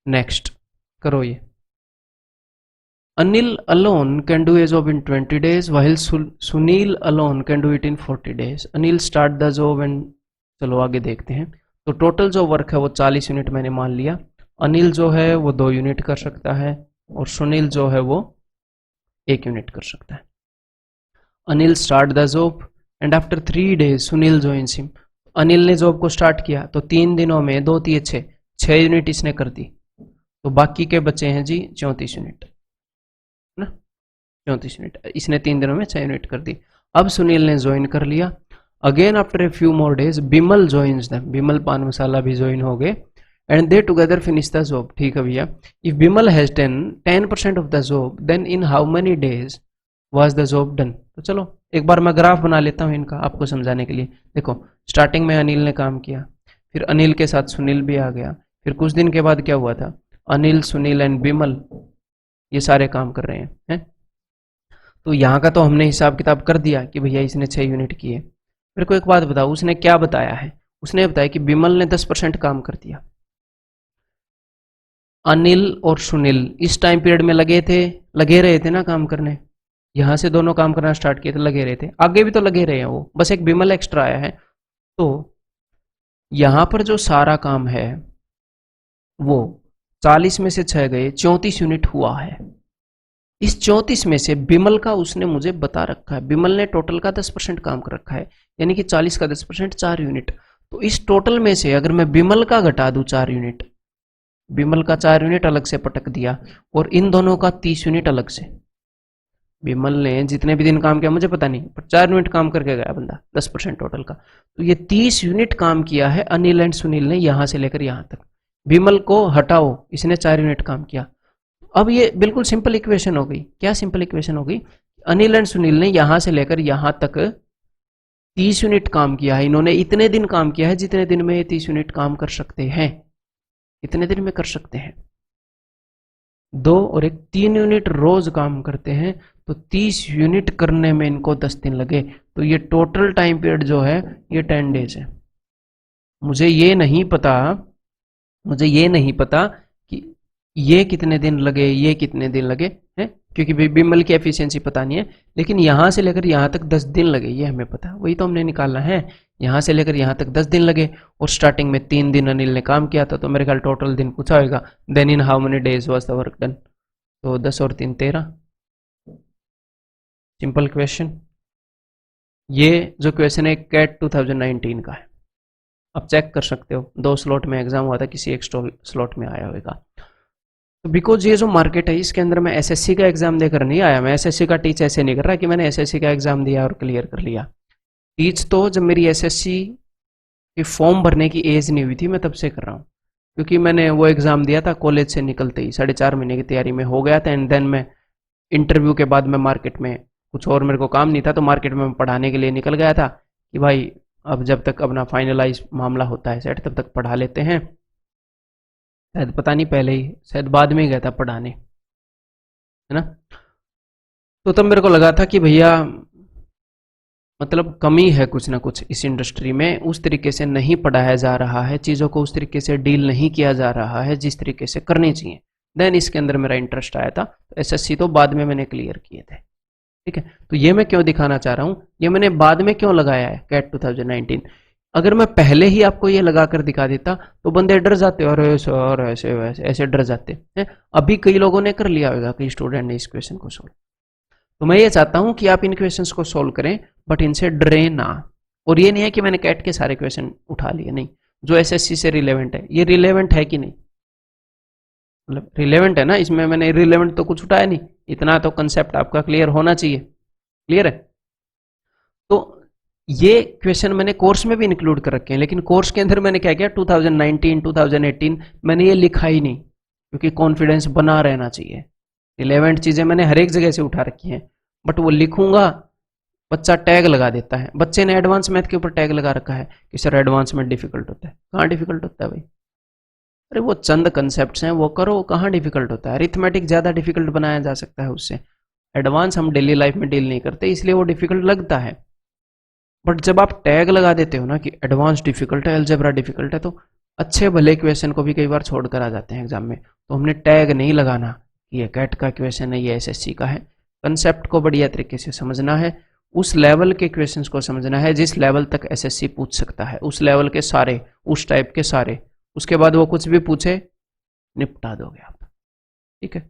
Next करो ये। Anil alone can do a job in 20 days while Sunil alone can do it in 40 days। Anil start the job and, चलो आगे देखते हैं। तो टोटल जो वर्क है वो 40 यूनिट मैंने मान लिया। अनिल जो है वो 2 यूनिट कर सकता है और सुनील जो है वो 1 यूनिट कर सकता है। Anil start the job and after 3 days Sunil joins him. Anil ने जॉब को स्टार्ट किया तो 3 दिनों में 2 3 6 यूनिट इसने कर दी, तो बाकी के बचे हैं जी 34 यूनिट ना, 34 यूनिट इसने 3 दिनों में 6 यूनिट कर दी। अब सुनील ने ज्वाइन कर लिया। Again after a few more days Bimal joins them, Bimal Pan Masala भी ज्वाइन हो गए and they together finish the job. ठीक है भैया, if Bimal has 10% of the job then in how many days was the job done. तो चलो एक बार मैं ग्राफ बना लेता हूँ इनका आपको समझाने के लिए। देखो स्टार्टिंग में अनिल ने काम किया, फिर अनिल के साथ सुनील भी आ गया, फिर कुछ दिन के बाद क्या हुआ था, अनिल सुनील एंड बिमल ये सारे काम कर रहे हैं। तो यहाँ का तो हमने हिसाब किताब कर दिया कि भैया इसने 6 यूनिट किए। मेरे को एक बात बताओ, उसने क्या बताया है? उसने बताया कि बिमल ने 10% काम कर दिया। अनिल और सुनील इस टाइम पीरियड में लगे रहे थे ना काम करने, यहां से दोनों काम करना स्टार्ट किए थे, लगे रहे थे, आगे भी तो लगे रहे हैं वो, बस एक बिमल एक्स्ट्रा आया है। तो यहां पर जो सारा काम है वो 40 में से 6 गए, 34 यूनिट हुआ है। इस 34 में से बिमल का उसने मुझे बता रखा है, बिमल ने टोटल का 10% काम कर रखा है, यानी कि 40 का 10% 4 यूनिट। तो इस टोटल में से अगर मैं बिमल का घटा दूं 4 यूनिट, बिमल का 4 यूनिट अलग से पटक दिया और इन दोनों का 30 यूनिट अलग से। बिमल ने जितने भी दिन काम किया मुझे पता नहीं, पर 4 यूनिट काम करके गया बंदा 10% टोटल का। तो ये 30 यूनिट काम किया है अनिल एंड सुनील ने यहां से लेकर यहां तक। बिमल को हटाओ, इसने 4 यूनिट काम किया। अब ये बिल्कुल सिंपल इक्वेशन हो गई। क्या सिंपल इक्वेशन हो गई? अनिल एंड सुनील ने यहां से लेकर यहां तक 30 यूनिट काम किया है। इन्होंने इतने दिन काम किया है जितने दिन में ये 30 यूनिट काम कर सकते हैं, इतने दिन में कर सकते हैं। 2 और 1 3 यूनिट रोज काम करते हैं, तो 30 यूनिट करने में इनको 10 दिन लगे। तो ये टोटल टाइम पीरियड जो है ये 10 डेज है। मुझे ये नहीं पता कि ये कितने दिन लगे, ये कितने दिन लगे हैं, क्योंकि बिमल की एफिशिएंसी पता नहीं है, लेकिन यहां से लेकर यहां तक 10 दिन लगे ये हमें पता है, वही तो हमने निकालना है। यहां से लेकर यहां तक 10 दिन लगे और स्टार्टिंग में 3 दिन अनिल ने काम किया था, तो मेरे ख्याल टोटल दिन पूछा होगा, then in how many days was the work done. तो 10 और 3 13, सिंपल क्वेश्चन। ये जो क्वेश्चन है कैट 2019 का है, आप चेक कर सकते हो, 2 स्लॉट में एग्जाम हुआ था, किसी एक स्लॉट में आया होगा। तो बिकॉज ये जो मार्केट है इसके अंदर मैं एसएससी का एग्जाम देकर नहीं आया, मैं एसएससी का टीच ऐसे नहीं कर रहा कि मैंने एसएससी का एग्जाम दिया और क्लियर कर लिया। टीच तो जब मेरी एसएससी की फॉर्म भरने की एज नहीं हुई थी मैं तब से कर रहा हूँ, क्योंकि मैंने वो एग्जाम दिया था कॉलेज से निकलते ही, 4.5 महीने की तैयारी में हो गया था। एंड देन मैं इंटरव्यू के बाद मैं मार्केट में, कुछ और मेरे को काम नहीं था, तो मार्केट में पढ़ाने के लिए निकल गया था कि भाई अब जब तक अपना फाइनलाइज मामला होता है सेट तब तक पढ़ा लेते हैं। शायद पता नहीं पहले ही, शायद बाद में ही गया था पढ़ाने, है ना। तो तब मेरे को लगा था कि भैया मतलब कमी है कुछ ना कुछ इस इंडस्ट्री में, उस तरीके से नहीं पढ़ाया जा रहा है, चीज़ों को उस तरीके से डील नहीं किया जा रहा है जिस तरीके से करनी चाहिए। देन इसके अंदर मेरा इंटरेस्ट आया था। तो एसएससी तो बाद में मैंने क्लियर किए थे, ठीक है। तो ये मैं क्यों दिखाना चाह रहा हूँ, ये मैंने बाद में क्यों लगाया है कैट 2019। अगर मैं पहले ही आपको ये लगा कर दिखा देता तो बंदे डर जाते और ऐसे वैसे ऐसे डर जाते हैं। अभी कई लोगों ने कर लिया होगा, कई स्टूडेंट ने इस क्वेश्चन को सोल्व। तो मैं ये चाहता हूं कि आप इन क्वेश्चंस को सोल्व करें, बट इनसे डरे ना। और ये नहीं है कि मैंने कैट के सारे क्वेश्चन उठा लिए, नहीं, जो एसएससी से रिलेवेंट है, ये रिलेवेंट है कि नहीं, मतलब रिलेवेंट है ना, इसमें मैंने रिलेवेंट तो कुछ उठाया नहीं, इतना तो कंसेप्ट आपका क्लियर होना चाहिए। क्लियर है? तो ये क्वेश्चन मैंने कोर्स में भी इंक्लूड कर रखे हैं, लेकिन कोर्स के अंदर मैंने क्या किया, 2019 2018 मैंने ये लिखा ही नहीं, क्योंकि कॉन्फिडेंस बना रहना चाहिए। रिलेवेंट चीजें मैंने हर एक जगह से उठा रखी हैं, बट वो लिखूंगा बच्चा टैग लगा देता है। बच्चे ने एडवांस मैथ के ऊपर टैग लगा रखा है कि सर एडवांस मैथ डिफिकल्ट होता है। कहाँ डिफिकल्ट होता है भाई? अरे वो चंद कंसेप्ट हैं, वो करो, कहाँ डिफिकल्ट होता है? अरिथमेटिक ज्यादा डिफिकल्ट बनाया जा सकता है उससे। एडवांस हम डेली लाइफ में डील नहीं करते, इसलिए वो डिफिकल्ट लगता है। बट जब आप टैग लगा देते हो ना कि एडवांस डिफिकल्ट है, अलजेब्रा डिफिकल्ट है, तो अच्छे भले क्वेश्चन को भी कई बार छोड़कर आ जाते हैं एग्जाम में, तो हमने टैग नहीं लगाना कि ये कैट का क्वेश्चन है, ये एसएससी का है। कंसेप्ट को बढ़िया तरीके से समझना है, उस लेवल के क्वेश्चंस को समझना है जिस लेवल तक एसएससी पूछ सकता है, उस लेवल के सारे, उस टाइप के सारे। उसके बाद वो कुछ भी पूछे निपटा दोगे आप, ठीक है।